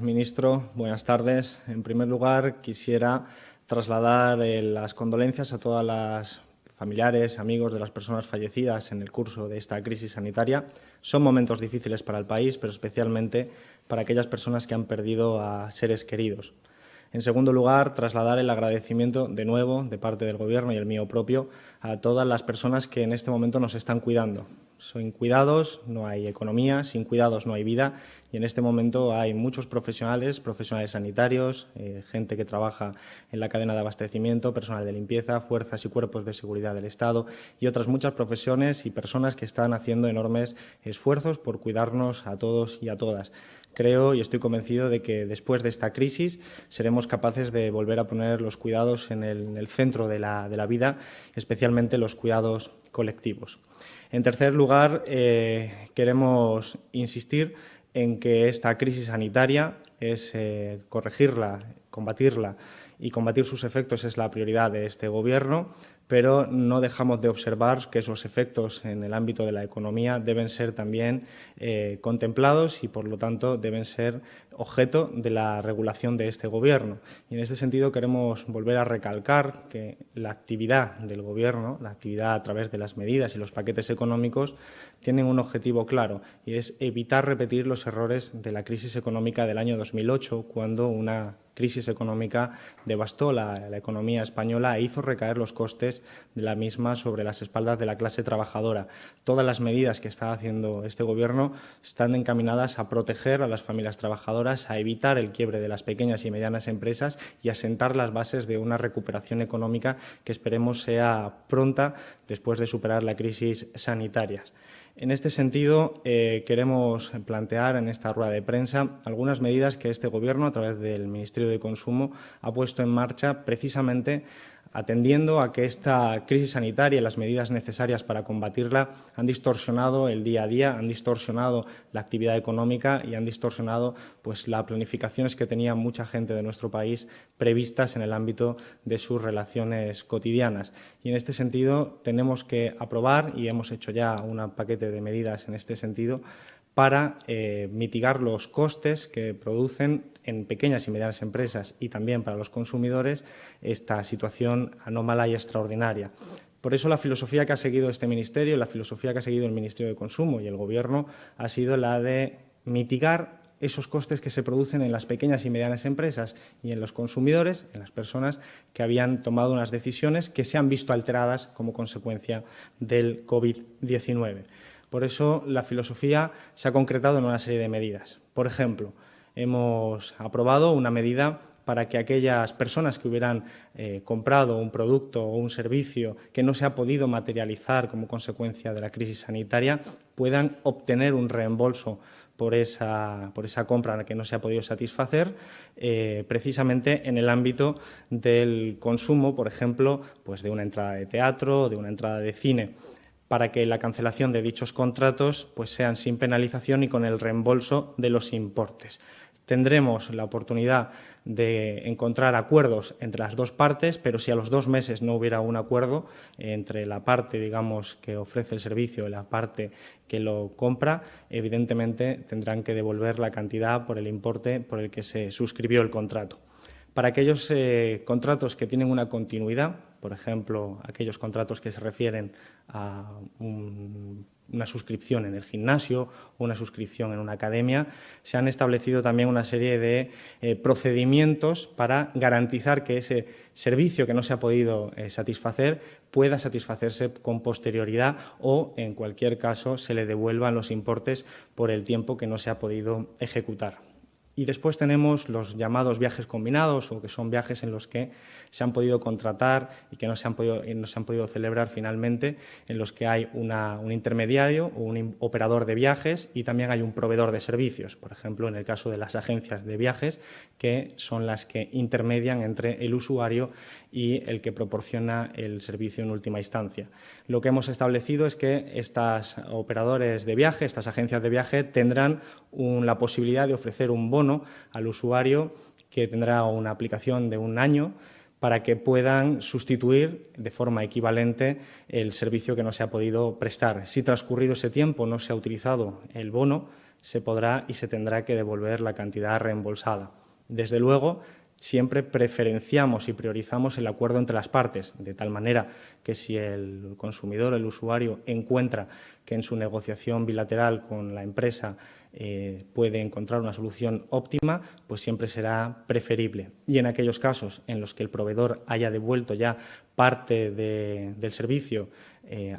Ministro, buenas tardes. En primer lugar, quisiera trasladar las condolencias a todas las familiares, amigos de las personas fallecidas en el curso de esta crisis sanitaria. Son momentos difíciles para el país, pero especialmente para aquellas personas que han perdido a seres queridos. En segundo lugar, trasladar el agradecimiento de nuevo de parte del Gobierno y el mío propio a todas las personas que en este momento nos están cuidando. Sin cuidados no hay economía, sin cuidados no hay vida y en este momento hay muchos profesionales sanitarios, gente que trabaja en la cadena de abastecimiento, personal de limpieza, fuerzas y cuerpos de seguridad del Estado y otras muchas profesiones y personas que están haciendo enormes esfuerzos por cuidarnos a todos y a todas. Creo y estoy convencido de que después de esta crisis seremos capaces de volver a poner los cuidados en el centro de la vida, especialmente los cuidados colectivos. En tercer lugar, queremos insistir en que esta crisis sanitaria es corregirla, combatirla y combatir sus efectos es la prioridad de este Gobierno, pero no dejamos de observar que esos efectos en el ámbito de la economía deben ser también contemplados y, por lo tanto, deben ser objeto de la regulación de este Gobierno. Y en este sentido queremos volver a recalcar que la actividad del Gobierno, la actividad a través de las medidas y los paquetes económicos, tienen un objetivo claro y es evitar repetir los errores de la crisis económica del año 2008, cuando una crisis económica devastó la economía española e hizo recaer los costes de la misma sobre las espaldas de la clase trabajadora. Todas las medidas que está haciendo este Gobierno están encaminadas a proteger a las familias trabajadoras, a evitar el quiebre de las pequeñas y medianas empresas y a sentar las bases de una recuperación económica que esperemos sea pronta después de superar la crisis sanitaria. En este sentido, queremos plantear en esta rueda de prensa algunas medidas que este Gobierno, a través del Ministerio de Consumo, ha puesto en marcha precisamente atendiendo a que esta crisis sanitaria y las medidas necesarias para combatirla han distorsionado el día a día, han distorsionado la actividad económica y han distorsionado las planificaciones que tenía mucha gente de nuestro país previstas en el ámbito de sus relaciones cotidianas. Y en este sentido tenemos que aprobar, y hemos hecho ya un paquete de medidas en este sentido, para mitigar los costes que producen en pequeñas y medianas empresas y también para los consumidores esta situación anómala y extraordinaria. Por eso la filosofía que ha seguido este Ministerio, la filosofía que ha seguido el Ministerio de Consumo y el Gobierno ha sido la de mitigar esos costes que se producen en las pequeñas y medianas empresas y en los consumidores, en las personas que habían tomado unas decisiones que se han visto alteradas como consecuencia del COVID-19. Por eso, la filosofía se ha concretado en una serie de medidas. Por ejemplo, hemos aprobado una medida para que aquellas personas que hubieran comprado un producto o un servicio que no se ha podido materializar como consecuencia de la crisis sanitaria puedan obtener un reembolso por esa compra que no se ha podido satisfacer, precisamente en el ámbito del consumo, por ejemplo, de una entrada de teatro o de una entrada de cine, para que la cancelación de dichos contratos sean sin penalización y con el reembolso de los importes. Tendremos la oportunidad de encontrar acuerdos entre las dos partes, pero si a los 2 meses no hubiera un acuerdo entre la parte, digamos, que ofrece el servicio y la parte que lo compra, evidentemente tendrán que devolver la cantidad por el importe por el que se suscribió el contrato. Para aquellos contratos que tienen una continuidad, por ejemplo, aquellos contratos que se refieren a una suscripción en el gimnasio o una suscripción en una academia, se han establecido también una serie de procedimientos para garantizar que ese servicio que no se ha podido satisfacer pueda satisfacerse con posterioridad o, en cualquier caso, se le devuelvan los importes por el tiempo que no se ha podido ejecutar. Y después tenemos los llamados viajes combinados, o que son viajes en los que se han podido contratar y que no se han podido celebrar finalmente, en los que hay un intermediario o un operador de viajes y también hay un proveedor de servicios. Por ejemplo, en el caso de las agencias de viajes, que son las que intermedian entre el usuario y el que proporciona el servicio en última instancia. Lo que hemos establecido es que estos operadores de viaje, estas agencias de viaje, tendrán la posibilidad de ofrecer un bono al usuario que tendrá una aplicación de 1 año para que puedan sustituir de forma equivalente el servicio que no se ha podido prestar. Si transcurrido ese tiempo no se ha utilizado el bono, se podrá y se tendrá que devolver la cantidad reembolsada. Desde luego, siempre preferenciamos y priorizamos el acuerdo entre las partes, de tal manera que si el consumidor, el usuario, encuentra que en su negociación bilateral con la empresa puede encontrar una solución óptima, pues siempre será preferible. Y en aquellos casos en los que el proveedor haya devuelto ya parte del servicio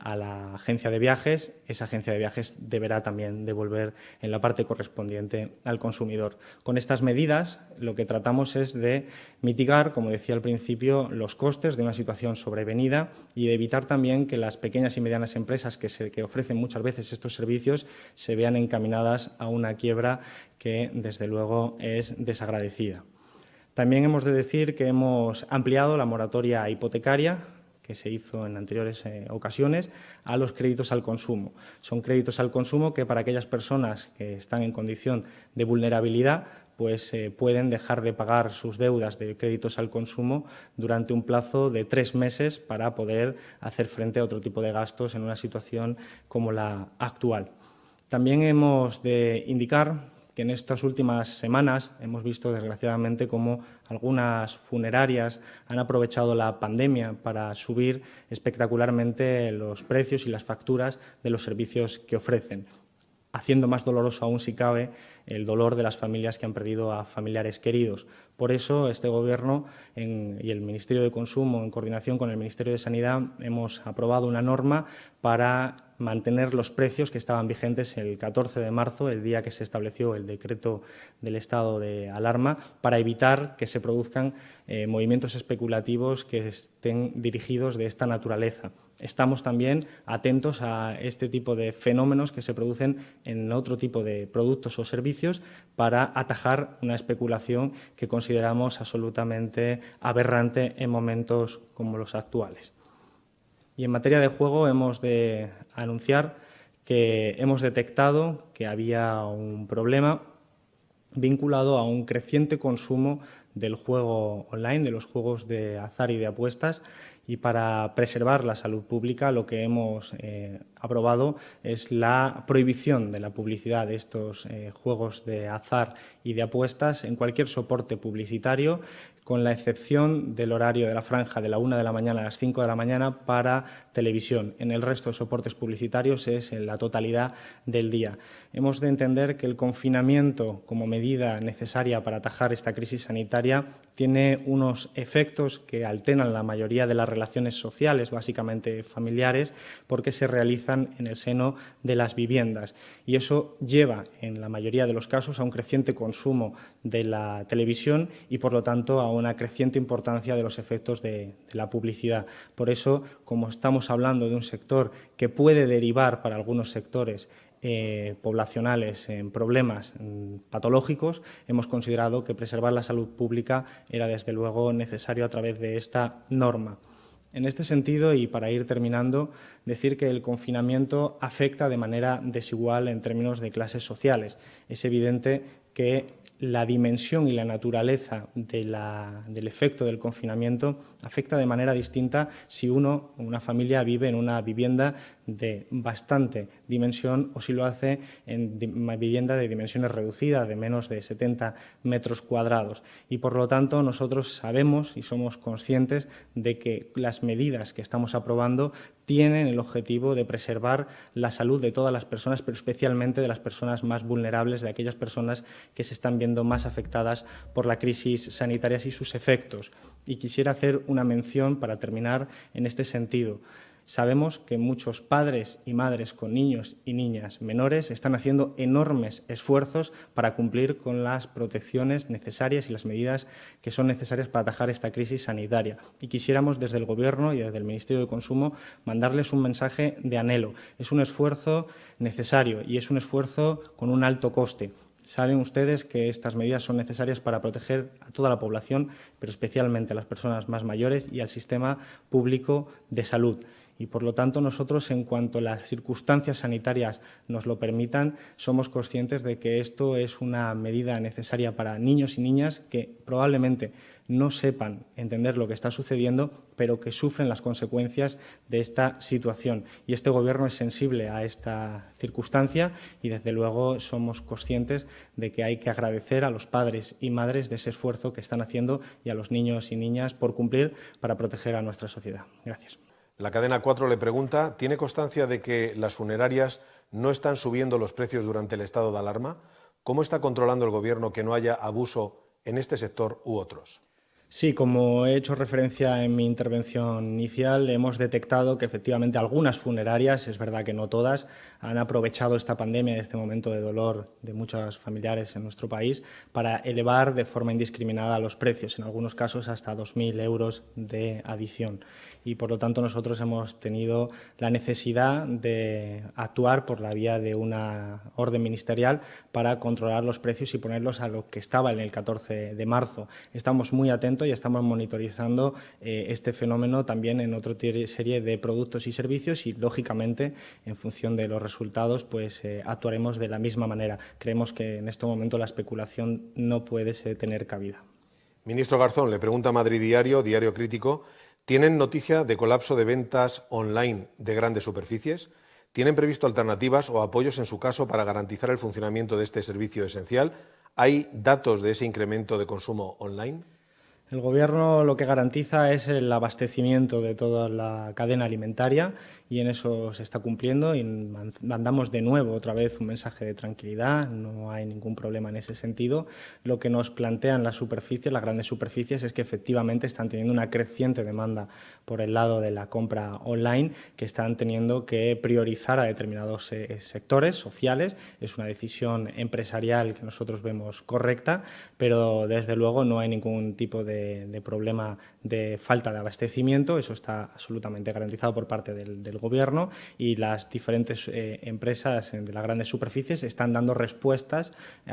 a la agencia de viajes, esa agencia de viajes deberá también devolver en la parte correspondiente al consumidor. Con estas medidas lo que tratamos es de mitigar, como decía al principio, los costes de una situación sobrevenida y de evitar también que las pequeñas y medianas empresas que ofrecen muchas veces estos servicios se vean encaminadas a una quiebra que, desde luego, es desagradecida. También hemos de decir que hemos ampliado la moratoria hipotecaria que se hizo en anteriores ocasiones, a los créditos al consumo. Son créditos al consumo que para aquellas personas que están en condición de vulnerabilidad pues pueden dejar de pagar sus deudas de créditos al consumo durante un plazo de 3 meses para poder hacer frente a otro tipo de gastos en una situación como la actual. También hemos de indicar que en estas últimas semanas hemos visto, desgraciadamente, cómo algunas funerarias han aprovechado la pandemia para subir espectacularmente los precios y las facturas de los servicios que ofrecen, haciendo más doloroso aún, si cabe, el dolor de las familias que han perdido a familiares queridos. Por eso, este Gobierno y el Ministerio de Consumo, en coordinación con el Ministerio de Sanidad, hemos aprobado una norma para mantener los precios que estaban vigentes el 14 de marzo, el día que se estableció el decreto del estado de alarma, para evitar que se produzcan movimientos especulativos que estén dirigidos de esta naturaleza. Estamos también atentos a este tipo de fenómenos que se producen en otro tipo de productos o servicios para atajar una especulación que consideramos absolutamente aberrante en momentos como los actuales. Y en materia de juego hemos de anunciar que hemos detectado que había un problema vinculado a un creciente consumo del juego online, de los juegos de azar y de apuestas, y para preservar la salud pública lo que hemos aprobado es la prohibición de la publicidad de estos juegos de azar y de apuestas en cualquier soporte publicitario, con la excepción del horario de la franja de la 1 de la mañana a las 5 de la mañana para televisión. En el resto de soportes publicitarios es en la totalidad del día. Hemos de entender que el confinamiento, como medida necesaria para atajar esta crisis sanitaria, tiene unos efectos que alteran la mayoría de las relaciones sociales, básicamente familiares, porque se realizan en el seno de las viviendas. Y eso lleva, en la mayoría de los casos, a un creciente consumo de la televisión y, por lo tanto, a una creciente importancia de los efectos de la publicidad. Por eso, como estamos hablando de un sector que puede derivar para algunos sectores poblacionales en problemas patológicos, hemos considerado que preservar la salud pública era, desde luego, necesario a través de esta norma. En este sentido, y para ir terminando, decir que el confinamiento afecta de manera desigual en términos de clases sociales. Es evidente que la dimensión y la naturaleza del efecto del confinamiento afecta de manera distinta si una familia vive en una vivienda de bastante dimensión o si lo hace en una vivienda de dimensiones reducidas, de menos de 70 metros cuadrados. Y, por lo tanto, nosotros sabemos y somos conscientes de que las medidas que estamos aprobando tienen el objetivo de preservar la salud de todas las personas, pero especialmente de las personas más vulnerables, de aquellas personas que se están viendo más afectadas por la crisis sanitaria y sus efectos. Y quisiera hacer una mención para terminar en este sentido. Sabemos que muchos padres y madres con niños y niñas menores están haciendo enormes esfuerzos para cumplir con las protecciones necesarias y las medidas que son necesarias para atajar esta crisis sanitaria. Y quisiéramos, desde el Gobierno y desde el Ministerio de Consumo, mandarles un mensaje de anhelo. Es un esfuerzo necesario y es un esfuerzo con un alto coste. Saben ustedes que estas medidas son necesarias para proteger a toda la población, pero especialmente a las personas más mayores y al sistema público de salud. y, por lo tanto, nosotros, en cuanto las circunstancias sanitarias nos lo permitan, somos conscientes de que esto es una medida necesaria para niños y niñas que probablemente no sepan entender lo que está sucediendo, pero que sufren las consecuencias de esta situación. Y este Gobierno es sensible a esta circunstancia y, desde luego, somos conscientes de que hay que agradecer a los padres y madres de ese esfuerzo que están haciendo y a los niños y niñas por cumplir para proteger a nuestra sociedad. Gracias. La cadena 4 le pregunta, ¿tiene constancia de que las funerarias no están subiendo los precios durante el estado de alarma? ¿Cómo está controlando el Gobierno que no haya abuso en este sector u otros? Sí, como he hecho referencia en mi intervención inicial, hemos detectado que efectivamente algunas funerarias, es verdad que no todas, han aprovechado esta pandemia y este momento de dolor de muchos familiares en nuestro país para elevar de forma indiscriminada los precios, en algunos casos hasta 2.000 euros de adición. Y, por lo tanto, nosotros hemos tenido la necesidad de actuar por la vía de una orden ministerial para controlar los precios y ponerlos a lo que estaba en el 14 de marzo. Estamos muy atentos y estamos monitorizando este fenómeno también en otra serie de productos y servicios y, lógicamente, en función de los resultados, pues actuaremos de la misma manera. Creemos que en este momento la especulación no puede tener cabida. Ministro Garzón, le pregunta Madrid Diario, Diario Crítico, ¿tienen noticia de colapso de ventas online de grandes superficies? ¿Tienen previsto alternativas o apoyos en su caso para garantizar el funcionamiento de este servicio esencial? ¿Hay datos de ese incremento de consumo online? El Gobierno lo que garantiza es el abastecimiento de toda la cadena alimentaria y en eso se está cumpliendo y mandamos de nuevo otra vez un mensaje de tranquilidad, no hay ningún problema en ese sentido. Lo que nos plantean las superficies, las grandes superficies, es que efectivamente están teniendo una creciente demanda por el lado de la compra online, que están teniendo que priorizar a determinados sectores sociales. Es una decisión empresarial que nosotros vemos correcta, pero desde luego no hay ningún tipo de problema de falta de abastecimiento, eso está absolutamente garantizado por parte del Gobierno y las diferentes empresas de las grandes superficies están dando respuestas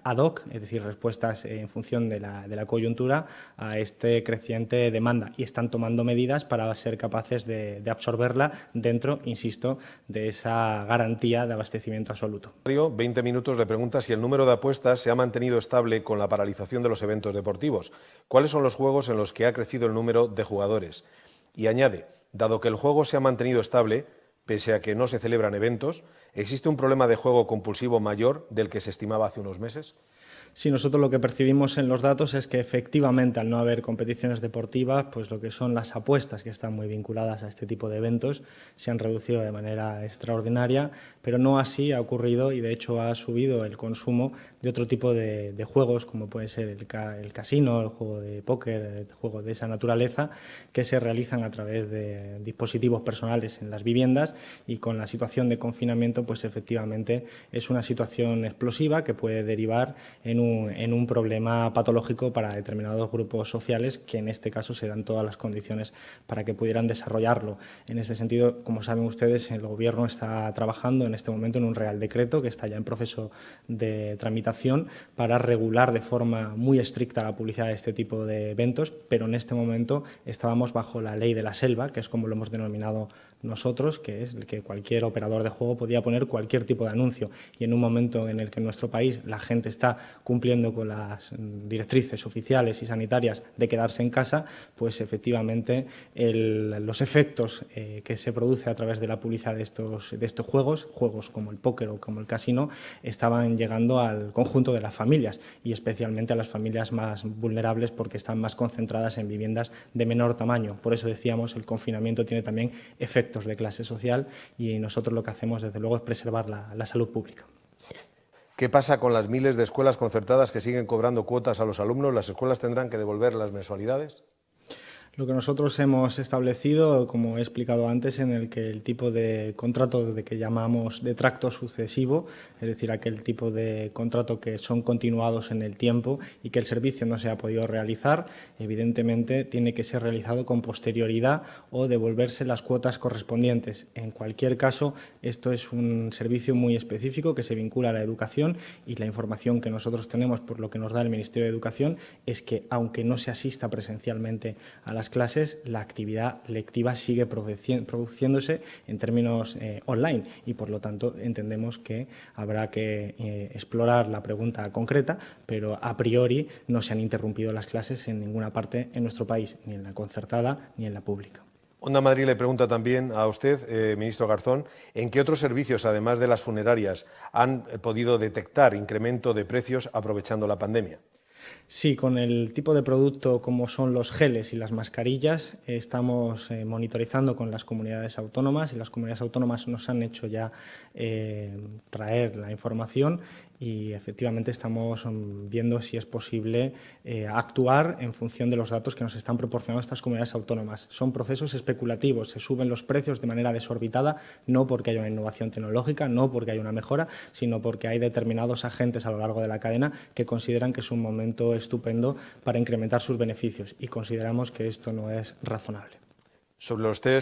ad hoc, es decir, respuestas en función de la coyuntura a este creciente demanda y están tomando medidas para ser capaces de absorberla dentro, insisto, de esa garantía de abastecimiento absoluto. 20 minutos le pregunta si el número de apuestas se ha mantenido estable con la paralización de los eventos deportivos. ¿Cuáles son los juegos en los que ha crecido el número de jugadores? Y añade, dado que el juego se ha mantenido estable, pese a que no se celebran eventos, ¿existe un problema de juego compulsivo mayor del que se estimaba hace unos meses? Sí, nosotros lo que percibimos en los datos es que efectivamente al no haber competiciones deportivas, pues lo que son las apuestas que están muy vinculadas a este tipo de eventos se han reducido de manera extraordinaria, pero no así ha ocurrido y de hecho ha subido el consumo de otro tipo de juegos como puede ser el casino, el juego de póker, el juego de esa naturaleza que se realizan a través de dispositivos personales en las viviendas y con la situación de confinamiento pues efectivamente es una situación explosiva que puede derivar en un problema patológico para determinados grupos sociales que en este caso se dan todas las condiciones para que pudieran desarrollarlo. En este sentido, como saben ustedes, el Gobierno está trabajando en este momento en un Real Decreto que está ya en proceso de tramitación para regular de forma muy estricta la publicidad de este tipo de eventos, pero en este momento estábamos bajo la ley de la selva, que es como lo hemos denominado nosotros, que es el que cualquier operador de juego podía poner cualquier tipo de anuncio y en un momento en el que en nuestro país la gente está cumpliendo con las directrices oficiales y sanitarias de quedarse en casa, pues efectivamente los efectos que se produce a través de la publicidad de estos juegos como el póker o como el casino, estaban llegando al conjunto de las familias y especialmente a las familias más vulnerables porque están más concentradas en viviendas de menor tamaño. Por eso decíamos, el confinamiento tiene también efectos de clase social y nosotros lo que hacemos desde luego es preservar la salud pública. ¿Qué pasa con las miles de escuelas concertadas que siguen cobrando cuotas a los alumnos? ¿Las escuelas tendrán que devolver las mensualidades? Lo que nosotros hemos establecido, como he explicado antes, en el que el tipo de contrato de que llamamos de tracto sucesivo, es decir, aquel tipo de contrato que son continuados en el tiempo y que el servicio no se ha podido realizar, evidentemente tiene que ser realizado con posterioridad o devolverse las cuotas correspondientes. En cualquier caso, esto es un servicio muy específico que se vincula a la educación y la información que nosotros tenemos por lo que nos da el Ministerio de Educación es que, aunque no se asista presencialmente a las las clases, la actividad lectiva sigue produciéndose en términos online y, por lo tanto, entendemos que habrá que explorar la pregunta concreta, pero a priori no se han interrumpido las clases en ninguna parte en nuestro país, ni en la concertada ni en la pública. Onda Madrid le pregunta también a usted, ministro Garzón, ¿en qué otros servicios, además de las funerarias, han podido detectar incremento de precios aprovechando la pandemia? Sí, con el tipo de producto como son los geles y las mascarillas estamos monitorizando con las comunidades autónomas y las comunidades autónomas nos han hecho ya traer la información y efectivamente estamos viendo si es posible actuar en función de los datos que nos están proporcionando estas comunidades autónomas. Son procesos especulativos, se suben los precios de manera desorbitada, no porque haya una innovación tecnológica, no porque haya una mejora, sino porque hay determinados agentes a lo largo de la cadena que consideran que es un momento estupendo para incrementar sus beneficios y consideramos que esto no es razonable. Sobre los test